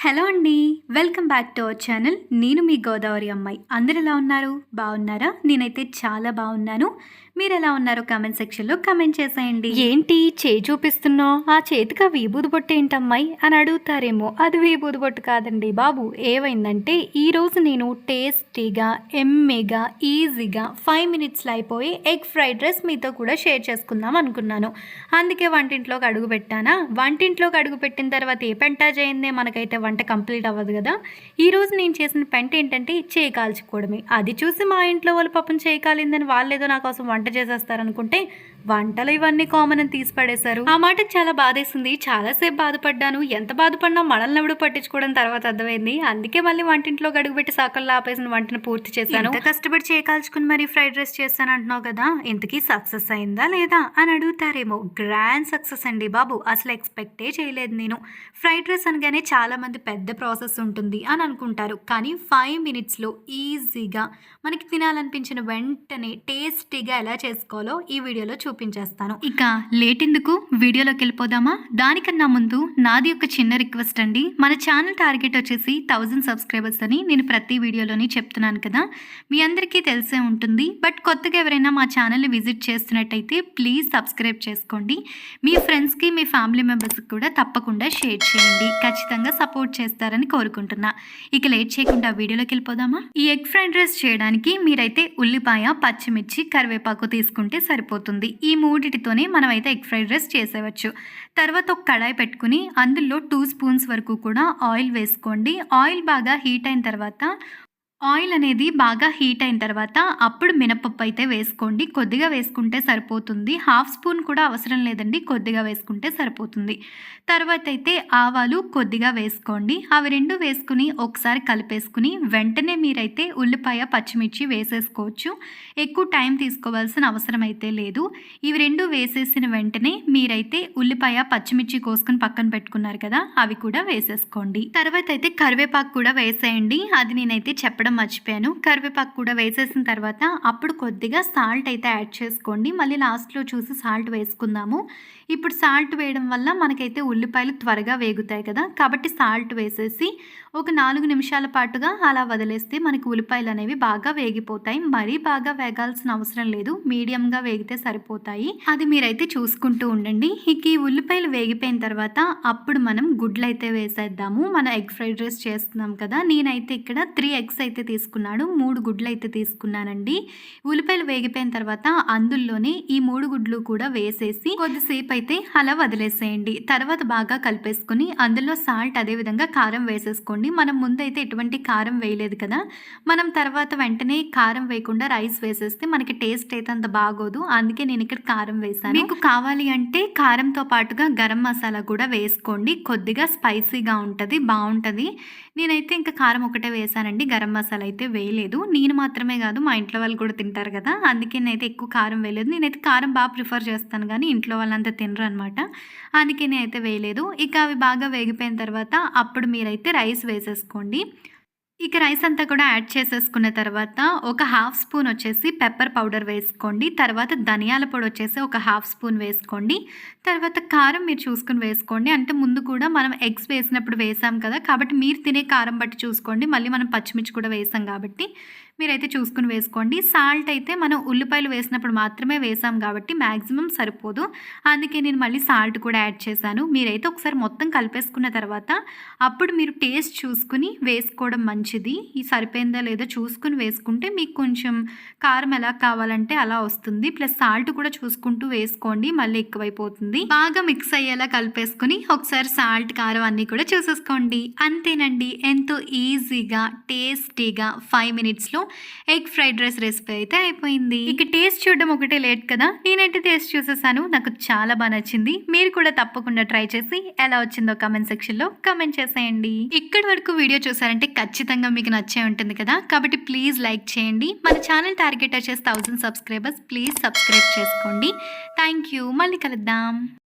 Hello అండి. Welcome back to our channel. నేను మీ గోదావరి అమ్మాయి. అందరూ ఎలా ఉన్నారు? బాగున్నారా? నేనైతే చాలా బాగున్నాను. మీరు ఎలా ఉన్నారో కామెంట్ సెక్షన్లో కామెంట్ చేసేయండి. ఏంటి చేయి చూపిస్తున్నావు? ఆ చేతికి వీబూది బొట్టు ఏంటమ్మాయి అని అడుగుతారేమో. అది వీబూది బొట్టు కాదండి బాబు. ఏమైందంటే ఈరోజు నేను టేస్టీగా ఎమ్మీగా ఈజీగా 5 మినిట్స్లో అయిపోయి ఎగ్ ఫ్రైడ్ రైస్ మీతో కూడా షేర్ చేసుకుందాం అనుకున్నాను. అందుకే వంటింట్లోకి అడుగు పెట్టానా. వంటింట్లోకి అడుగు పెట్టిన తర్వాత ఏ పెంటా చేయిందే మనకైతే వంట కంప్లీట్ అవ్వదు కదా. ఈరోజు నేను చేసిన పెంట ఏంటంటే చేయి కాల్చుకోవడమే. అది చూసి మా ఇంట్లో వాళ్ళు పాపం చేయి కాలిందని వాళ్ళేదో నా కోసం వంట చేసేస్తారనుకుంటే వంటలు ఇవన్నీ కామన్ అని తీసి పడేశారు. ఆ మాటకు చాలా బాధేసింది. చాలాసేపు బాధపడ్డాను. ఎంత బాధపడినా మనల్ని ఎవడు పట్టించుకోవడం తర్వాత అర్థమైంది. అందుకే మళ్ళీ వంటింట్లో గడుగుపెట్టి సాకల్లో ఆపేసిన వంటను పూర్తి చేశాను. ఎంత కష్టపడి చేయకాల్చుకుని మరి ఫ్రైడ్ రైస్ చేస్తాను అంటున్నావు కదా, ఇంతకీ సక్సెస్ అయిందా లేదా అని అడుగుతారేమో. గ్రాండ్ సక్సెస్ అండి బాబు. అసలు ఎక్స్పెక్టే చేయలేదు నేను. ఫ్రైడ్ రైస్ అనగానే చాలా మంది పెద్ద ప్రాసెస్ ఉంటుంది అని అనుకుంటారు. కానీ 5 మినిట్స్లో ఈజీగా మనకి తినాలనిపించిన వెంటనే టేస్టీగా ఎలా చేసుకోవాలో ఈ వీడియోలో చూపించేస్తాను. ఇక లేట్ ఎందుకు, వీడియోలోకి వెళ్ళిపోదామా? దానికన్నా ముందు నాది ఒక చిన్న రిక్వెస్ట్ అండి. మన ఛానల్ టార్గెట్ వచ్చేసి 1000 సబ్స్క్రైబర్స్ అని నేను ప్రతి వీడియోలోని చెప్తున్నాను కదా. మీ అందరికీ తెలిసే ఉంటుంది. బట్ కొత్తగా ఎవరైనా మా ఛానల్ని విజిట్ చేస్తున్నట్టయితే ప్లీజ్ సబ్స్క్రైబ్ చేసుకోండి. మీ ఫ్రెండ్స్కి మీ ఫ్యామిలీ మెంబర్స్కి కూడా తప్పకుండా షేర్ చేయండి. ఖచ్చితంగా సపోర్ట్ చేస్తారని కోరుకుంటున్నా. ఇక లేట్ చేయకుండా వీడియోలోకి వెళ్ళిపోదామా? ఈ ఎగ్ ఫ్రైడ్ రైస్ చేయడానికి మీరైతే ఉల్లిపాయ, పచ్చిమిర్చి, కరివేపాకు తీసుకుంటే సరిపోతుంది. ఈ మూడిటితోనే మనమైతే ఎగ్ ఫ్రైడ్ రైస్ చేసేవచ్చు. తర్వాత ఒక కడాయి పెట్టుకుని అందులో 2 స్పూన్స్ వరకు కూడా ఆయిల్ వేసుకోండి. ఆయిల్ బాగా హీట్ అయిన తర్వాత ఆయిల్ అనేది బాగా హీట్ అయిన తర్వాత అప్పుడు మినపప్పు అయితే వేసుకోండి. కొద్దిగా వేసుకుంటే సరిపోతుంది. 1/2 స్పూన్ కూడా అవసరం లేదండి, కొద్దిగా వేసుకుంటే సరిపోతుంది. తర్వాత అయితే ఆవాలు కొద్దిగా వేసుకోండి. అవి రెండు వేసుకుని ఒకసారి కలిపేసుకుని వెంటనే మీరైతే ఉల్లిపాయ, పచ్చిమిర్చి వేసేసుకోవచ్చు. ఎక్కువ టైం తీసుకోవాల్సిన అవసరం అయితే లేదు. ఇవి రెండు వేసేసిన వెంటనే మీరైతే ఉల్లిపాయ, పచ్చిమిర్చి కోసుకొని పక్కన పెట్టుకున్నారు కదా, అవి కూడా వేసేసుకోండి. తర్వాత అయితే కరివేపాకు కూడా వేసేయండి. అది నేనైతే చెప్పడం మర్చిపోయాను. కరివేపాకు కూడా వేసేసిన తర్వాత అప్పుడు కొద్దిగా సాల్ట్ అయితే యాడ్ చేసుకోండి. మళ్ళీ లాస్ట్లో చూసి సాల్ట్ వేసుకుందాము. ఇప్పుడు సాల్ట్ వేయడం వల్ల మనకైతే ఉల్లిపాయలు త్వరగా వేగుతాయి కదా, కాబట్టి సాల్ట్ వేసేసి ఒక 4 నిమిషాల పాటుగా అలా వదిలేస్తే మనకి ఉల్లిపాయలు అనేవి బాగా వేగిపోతాయి. మరీ బాగా వేగాల్సిన అవసరం లేదు, మీడియంగా వేగితే సరిపోతాయి. అది మీరైతే చూసుకుంటూ ఉండండి. ఇక ఈ ఉల్లిపాయలు వేగిపోయిన తర్వాత అప్పుడు మనం గుడ్లు అయితే వేసేద్దాము. మన ఎగ్ ఫ్రైడ్ రైస్ చేస్తున్నాం కదా. నేనైతే ఇక్కడ 3 ఎగ్స్ అయితే తీసుకున్నాను, 3 గుడ్లు అయితే తీసుకున్నానండి. ఉల్లిపాయలు వేగిపోయిన తర్వాత అందులోనే ఈ 3 గుడ్లు కూడా వేసేసి కొద్దిసేపు అయితే అలా వదిలేసేయండి. తర్వాత బాగా కలిపేసుకుని అందులో సాల్ట్ అదేవిధంగా కారం వేసేసుకోండి. మనం ముందైతే ఎటువంటి కారం వేయలేదు కదా, మనం తర్వాత వెంటనే కారం వేయకుండా రైస్ వేసేస్తే మనకి టేస్ట్ అయితే అంత బాగోదు. అందుకే నేను ఇక్కడ కారం వేసాను. మీకు కావాలి అంటే కారంతో పాటుగా గరం మసాలా కూడా వేసుకోండి. కొద్దిగా స్పైసీగా ఉంటుంది, బాగుంటుంది. నేనైతే ఇంకా కారం ఒకటే వేసానండి, గరం మసాలా అయితే వేయలేదు. నేను మాత్రమే కాదు మా ఇంట్లో వాళ్ళు కూడా తింటారు కదా, అందుకే నేనైతే ఎక్కువ కారం వేయలేదు. నేనైతే కారం బాగా ప్రిఫర్ చేస్తాను కానీ ఇంట్లో వాళ్ళంతా తినరు అనమాట, అందుకే నేనైతే వేయలేదు. ఇక అవి బాగా వేగిపోయిన తర్వాత అప్పుడు మీరైతే రైస్ వేసేసుకోండి. ఇక రైస్ అంతా కూడా యాడ్ చేసేసుకున్న తర్వాత ఒక 1/2 స్పూన్ వచ్చేసి పెప్పర్ పౌడర్ వేసుకోండి. తర్వాత ధనియాల పొడి వచ్చేసి ఒక 1/2 స్పూన్ వేసుకోండి. తర్వాత కారం మీరు చూసుకుని వేసుకోండి. అంటే ముందు కూడా మనం ఎగ్స్ వేసినప్పుడు వేసాం కదా, కాబట్టి మీరు తినే కారం బట్టి చూసుకోండి. మళ్ళీ మనం పచ్చిమిర్చి కూడా వేసాం కాబట్టి మీరైతే చూసుకుని వేసుకోండి. సాల్ట్ అయితే మనం ఉల్లిపాయలు వేసినప్పుడు మాత్రమే వేసాం కాబట్టి మ్యాక్సిమం సరిపోదు, అందుకే నేను మళ్ళీ సాల్ట్ కూడా యాడ్ చేశాను. మీరైతే ఒకసారి మొత్తం కలిపేసుకున్న తర్వాత అప్పుడు మీరు టేస్ట్ చూసుకుని వేసుకోవడం మంచిది. ఈ సరిపోయిందా లేదో చూసుకుని వేసుకుంటే మీకు కొంచెం కారం ఎలా కావాలంటే అలా వస్తుంది. ప్లస్ సాల్ట్ కూడా చూసుకుంటూ వేసుకోండి, మళ్ళీ ఎక్కువైపోతుంది. బాగా మిక్స్ అయ్యేలా కలిపేసుకుని ఒకసారి సాల్ట్, కారం అన్నీ కూడా చూసేసుకోండి. అంతేనండి, ఎంతో ఈజీగా టేస్టీగా 5 మినిట్స్లో ఎగ్ ఫ్రైడ్ రైస్ రెసిపీ అయితే అయిపోయింది. ఇక టేస్ట్ చూడడం ఒకటే లేట్ కదా, నేనైతే టేస్ట్ చూసేసాను. నాకు చాలా బాగా నచ్చింది. మీరు కూడా తప్పకుండా ట్రై చేసి ఎలా వచ్చిందో కామెంట్ సెక్షన్లో కామెంట్ చేసేయండి. ఇక్కడి వరకు వీడియో చూసారంటే ఖచ్చితంగా మీకు నచ్చే ఉంటుంది కదా, కాబట్టి ప్లీజ్ లైక్ చేయండి. మన ఛానల్ టార్గెట్ వచ్చేసి 1000 సబ్స్క్రైబర్స్. ప్లీజ్ సబ్స్క్రైబ్ చేసుకోండి. Thank you. మళ్ళీ కలుద్దాం.